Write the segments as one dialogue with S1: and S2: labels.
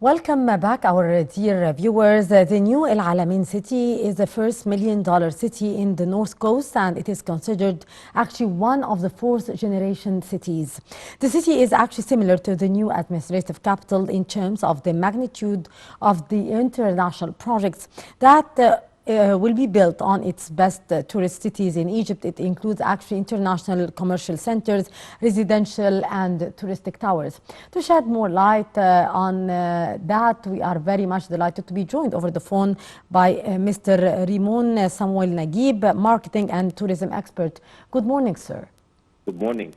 S1: Welcome back, our dear viewers. The new El Alamein city is the first $1 million city in the North Coast, and it is considered actually one of the fourth generation cities. The city is actually similar to the new administrative capital in terms of the magnitude of the international projects that will be built on its best tourist cities in Egypt. It includes actually international commercial centers, residential and touristic towers. To shed more light on that, we are very much delighted to be joined over the phone by Mr. Remon Samuel Naguib, marketing and tourism expert. Good morning, sir.
S2: Good morning.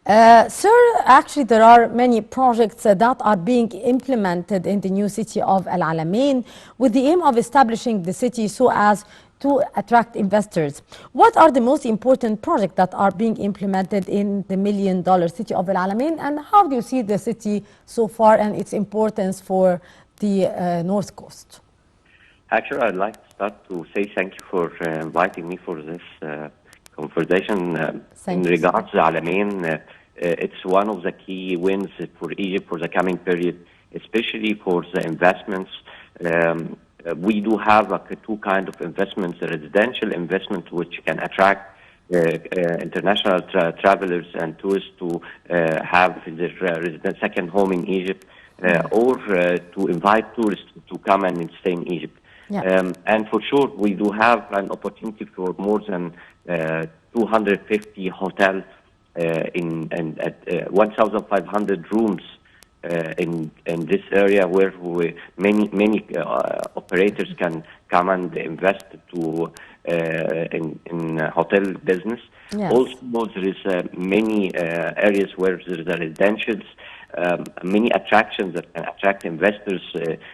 S1: Sir, actually there are many projects that are being implemented in the new city of El Alamein with the aim of establishing the city so as to attract investors. What are the most important projects that are being implemented in the $1 million city of El Alamein, and how do you see the city so far and its importance for the North Coast?
S2: Actually, I'd like to start to say thank you for inviting me for this conversation. In regards to Alamein, it's one of the key wins for Egypt for the coming period, especially for the investments. We do have two kinds of investments: the residential investment, which can attract international travelers and tourists to have their second home in Egypt, or to invite tourists to come and stay in Egypt.
S1: Yeah.
S2: And for sure, we do have an opportunity for more than 250 hotels at 1,500 rooms in this area, where many operators can come and invest to in hotel business.
S1: Yes.
S2: Also, there is many areas where there is residentials, many attractions that can attract investors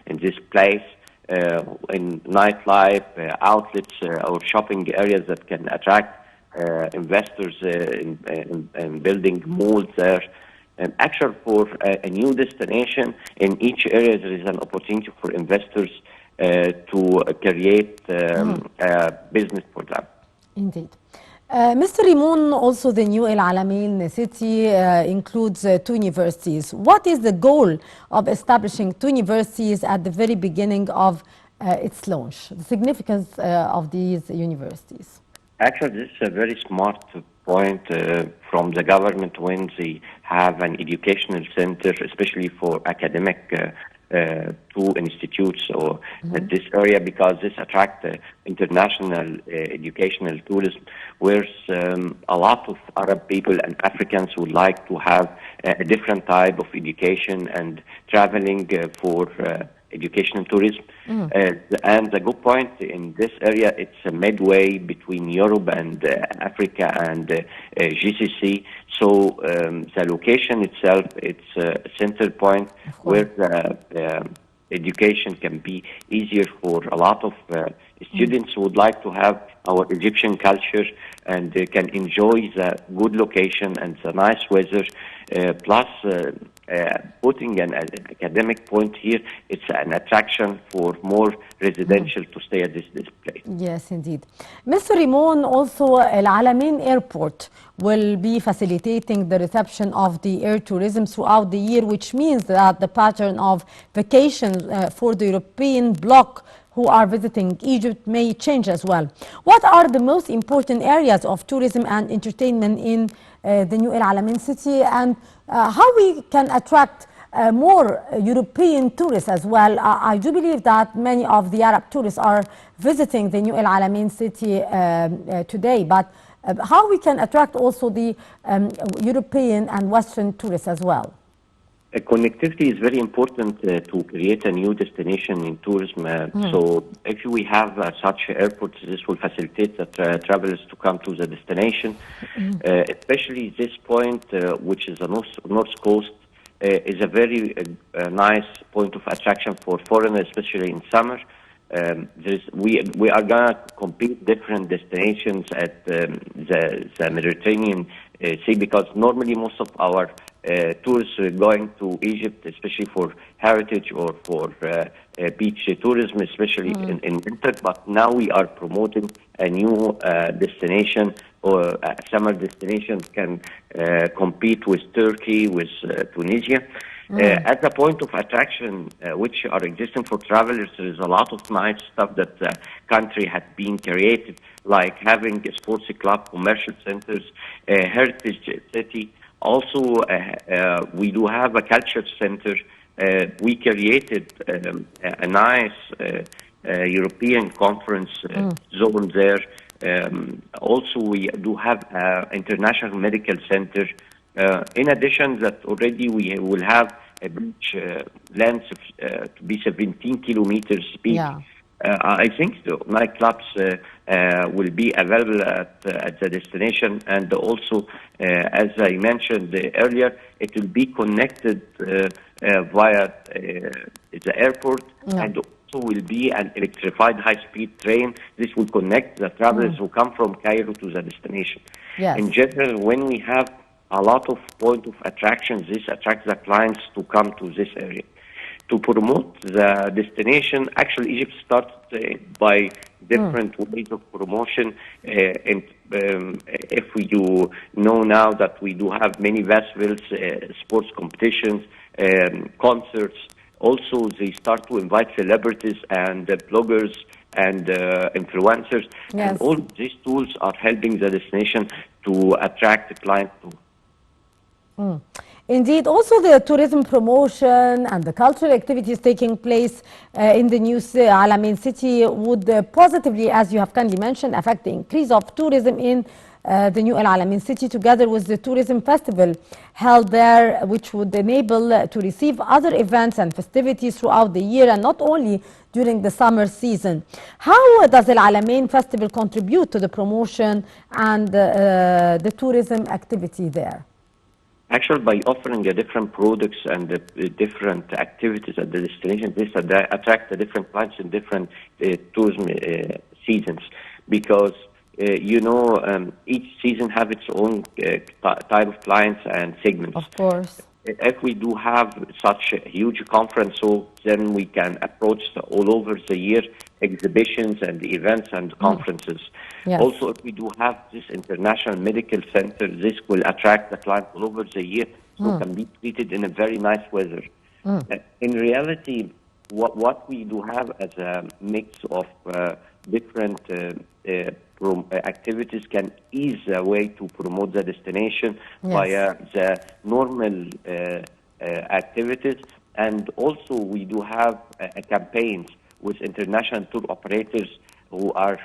S2: in this place. In nightlife, outlets, or shopping areas that can attract investors in building malls there. And actually, for a new destination, in each area there is an opportunity for investors to create business for them.
S1: Indeed. Mr. Remon, also the new El Alamein city includes two universities. What is the goal of establishing two universities at the very beginning of its launch? The significance of these universities?
S2: Actually, this is a very smart point from the government when they have an educational center, especially for academic two institutes or this area, because this attracts international educational tourism, where a lot of Arab people and Africans would like to have a different type of education and traveling for educational tourism. And the good point in this area, it's a midway between Europe and Africa and GCC. So the location itself, it's a center point where the education can be easier for a lot of students who would like to have our Egyptian culture and can enjoy the good location and the nice weather. Plus, putting an academic point here, it's an attraction for more residential to stay at this place.
S1: Yes, indeed. Mr. Remon, also El Alamein Airport will be facilitating the reception of the air tourism throughout the year, which means that the pattern of vacations for the European bloc who are visiting Egypt may change as well. What are the most important areas of tourism and entertainment in the new El Alamein city, and how we can attract more European tourists as well? I do believe that many of the Arab tourists are visiting the new El Alamein city today, but how we can attract also the European and Western tourists as well?
S2: Connectivity is very important to create a new destination in tourism. So if we have such airports, this will facilitate the travelers to come to the destination. Especially this point, which is the North Coast, is a very nice point of attraction for foreigners, especially in summer. We are going to compete different destinations at the Mediterranean Sea, because normally most of our tourists are going to Egypt, especially for heritage or for beach tourism, especially in winter. But now we are promoting a new destination, or a summer destination can compete with Turkey, with Tunisia. As a point of attraction, which are existing for travelers, there is a lot of nice stuff that the country has been created, like having a sports club, commercial centers, heritage city. Also, we do have a culture center. We created a nice European conference zone there. Also, we do have an international medical center. In addition, that already we will have a beach length to be 17 kilometers big.
S1: Yeah.
S2: I think the nightclubs will be available at the destination, and also, as I mentioned earlier, it will be connected via the airport, and also will be an electrified high-speed train. This will connect the travelers who come from Cairo to the destination.
S1: Yes.
S2: In general, when we have a lot of point of attractions, this attracts the clients to come to this area. To promote the destination, actually Egypt started by different ways of promotion. And if you know now that we do have many festivals, sports competitions, concerts. Also, they start to invite celebrities and bloggers and influencers.
S1: Yes.
S2: And all these tools are helping the destination to attract the client to.
S1: Indeed, also the tourism promotion and the cultural activities taking place in the new Alamein city would positively, as you have kindly mentioned, affect the increase of tourism in the new Alamein city, together with the tourism festival held there, which would enable to receive other events and festivities throughout the year and not only during the summer season. How does the Alamein festival contribute to the promotion and the tourism activity there?
S2: Actually, by offering different products and different activities at the destination, this attract the different clients in different tourism seasons. Because each season have its own type of clients and segments.
S1: Of course.
S2: If we do have such a huge conference, so then we can approach all over the year exhibitions and events and conferences.
S1: Yes.
S2: Also, if we do have this international medical center, this will attract the client all over the year, so can be treated in a very nice weather. In reality, what we do have as a mix of different activities can ease the way to promote the destination via the normal activities. And also we do have campaigns with international tour operators who are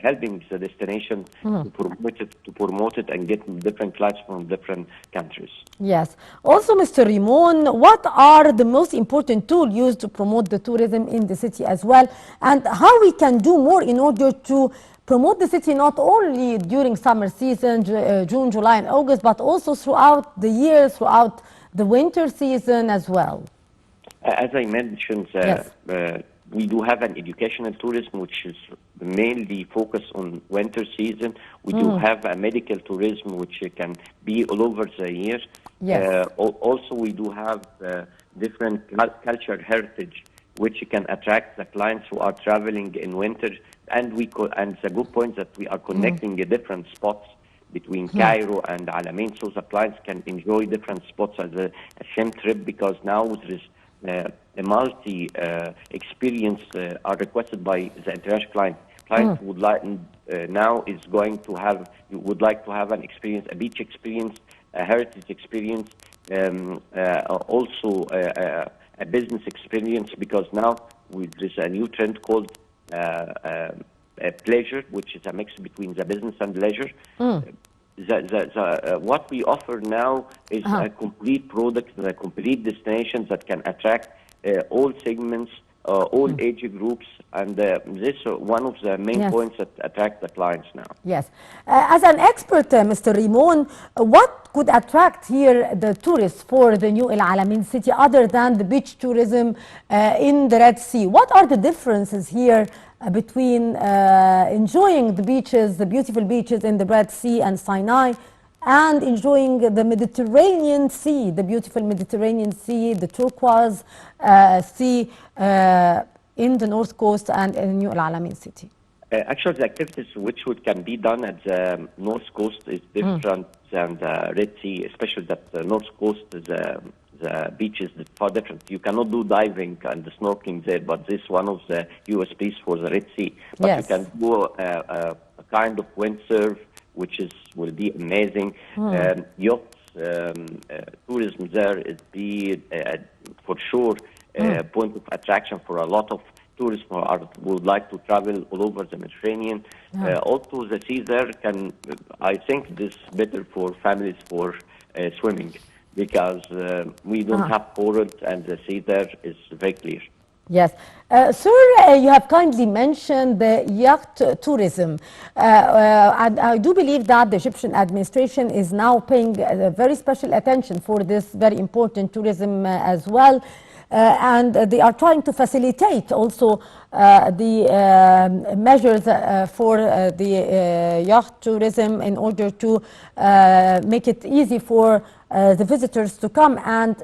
S2: helping the destination to promote it and get different clients from different countries.
S1: Yes. Also, Mr. Remon, what are the most important tools used to promote the tourism in the city as well, and how we can do more in order to promote the city not only during summer season, June, July, and August, but also throughout the year, throughout the winter season as well?
S2: As I mentioned, we do have an educational tourism, which is mainly focused on winter season. We do have a medical tourism, which can be all over the year.
S1: Yes.
S2: Also, we do have different cultural heritage, which can attract the clients who are traveling in winter. And and the good point that we are connecting the different spots between Cairo and Alamein, so the clients can enjoy different spots as a same trip, because now there is a multi experience are requested by the international client. Clients would like now is going to have would like to have an experience, a beach experience, a heritage experience, also a business experience, because now there's a new trend called pleasure, which is a mix between the business and leisure. What we offer now is a complete product, a complete destination that can attract all segments, all age groups, and this is one of the main points that attract the clients now.
S1: Yes. As an expert, Mr. Remon, what could attract here the tourists for the new El Alamein city other than the beach tourism in the Red Sea? What are the differences here between enjoying the beaches, the beautiful beaches in the Red Sea and Sinai, and enjoying the Mediterranean Sea, the beautiful Mediterranean Sea, the turquoise sea in the North Coast and in New Al Alamein city?
S2: Actually, the activities which can be done at the North Coast is different than the Red Sea, especially that the North Coast, the the beaches is far different. You cannot do diving and snorkeling there, but this is one of the USPs for the Red Sea. But
S1: Yes.
S2: you can do a kind of windsurf, which will be amazing. Yachts, tourism there is for sure point of attraction for a lot of tourists who would like to travel all over the Mediterranean. Also, the sea there I think this is better for families for swimming, because we don't have corals and the sea there is very clear.
S1: Yes. Sir, you have kindly mentioned the yacht tourism. And I do believe that the Egyptian administration is now paying very special attention for this very important tourism as well. And they are trying to facilitate also the measures for the yacht tourism in order to make it easy for the visitors to come and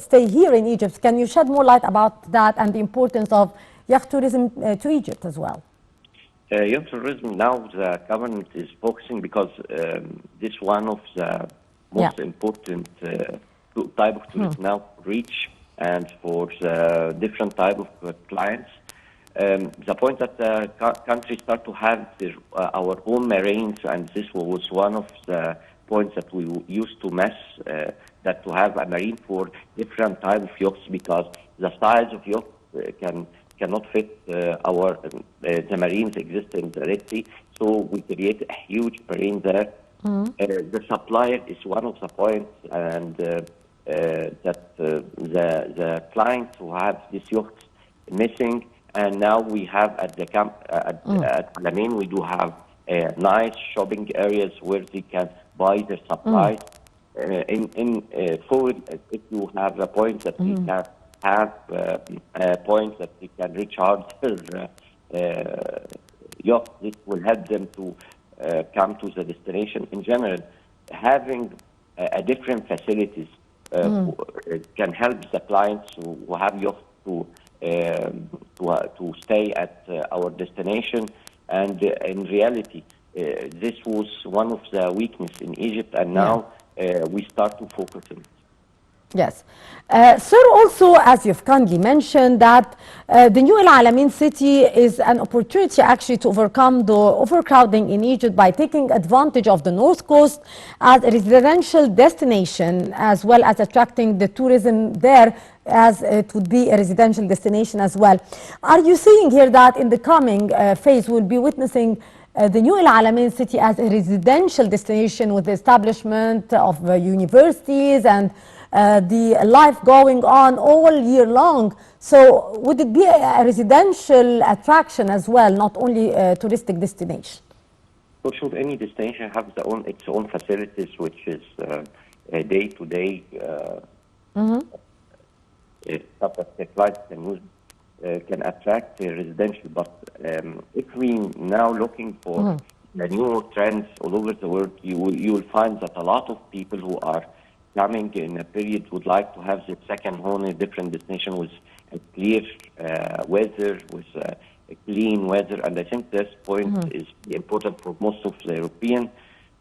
S1: stay here in Egypt. Can you shed more light about that and the importance of yacht tourism to Egypt as well?
S2: Yacht tourism, now the government is focusing, because this is one of the most important type of tourism now reach, and for the different type of clients. The point that the country start to have our own marines, and this was one of the points that we used to mess, that to have a marine for different type of yachts, because the size of yachts cannot fit the marines exist in the Red Sea. So we create a huge marine there. The supplier is one of the points, and that the clients who have these yachts missing, and now we have at the camp at Alamein, we do have nice shopping areas where they can buy their supplies. If you have a point that we can have points that we can recharge their yacht, this will help them to come to the destination. In general, having different facilities can help the clients who have yachts to stay at our destination. And in reality, this was one of the weaknesses in Egypt, and now we start to focus on it.
S1: Yes. Sir, also, as you've kindly mentioned, that the new Al Alamein city is an opportunity actually to overcome the overcrowding in Egypt by taking advantage of the North Coast as a residential destination, as well as attracting the tourism there, as it would be a residential destination as well. Are you seeing here that in the coming phase we'll be witnessing the new Al Alamein city as a residential destination with the establishment of universities and the life going on all year long? So would it be a residential attraction as well, not only a touristic destination?
S2: So should any destination have its own facilities, which is day-to-day stuff that the clients can use, can attract residential. But if we now looking for the new trends all over the world, you will find that a lot of people who are coming in a period would like to have the second home in a different destination with a clear weather, with a clean weather. And I think this point is important for most of the European,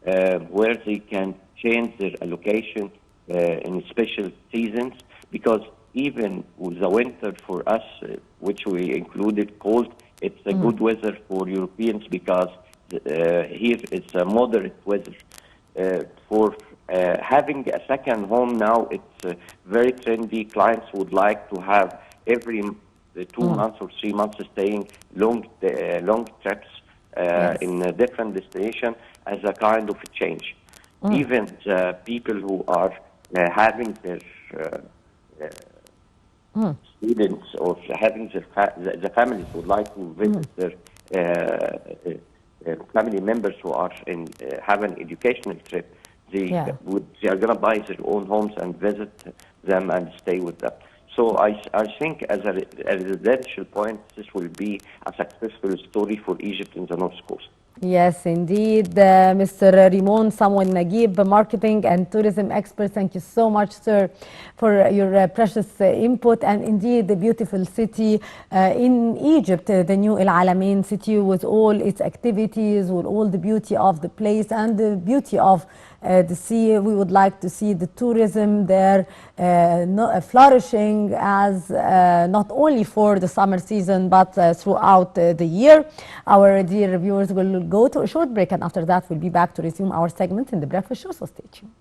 S2: where they can change their allocation in special seasons, because even with the winter for us, which we included cold, it's a good weather for Europeans, because here it's a moderate weather. For having a second home now, it's very trendy. Clients would like to have every 2 months or 3 months staying long trips in a different destination as a kind of a change. Even the people who are having their students or having the families would like to visit their family members who are have an educational trip. They are going to buy their own homes and visit them and stay with them. So I think as a residential point, this will be a successful story for Egypt in the North Coast.
S1: Yes, indeed. Mr. Remon, someone Naguib, marketing and tourism expert. Thank you so much, sir, for your precious input. And indeed, the beautiful city in Egypt, the new El Alamein city, with all its activities, with all the beauty of the place and the beauty of the sea. We would like to see the tourism there flourishing as not only for the summer season but throughout the year. Our dear viewers will go to a short break, and after that we'll be back to resume our segment in the breakfast show, so stay tuned.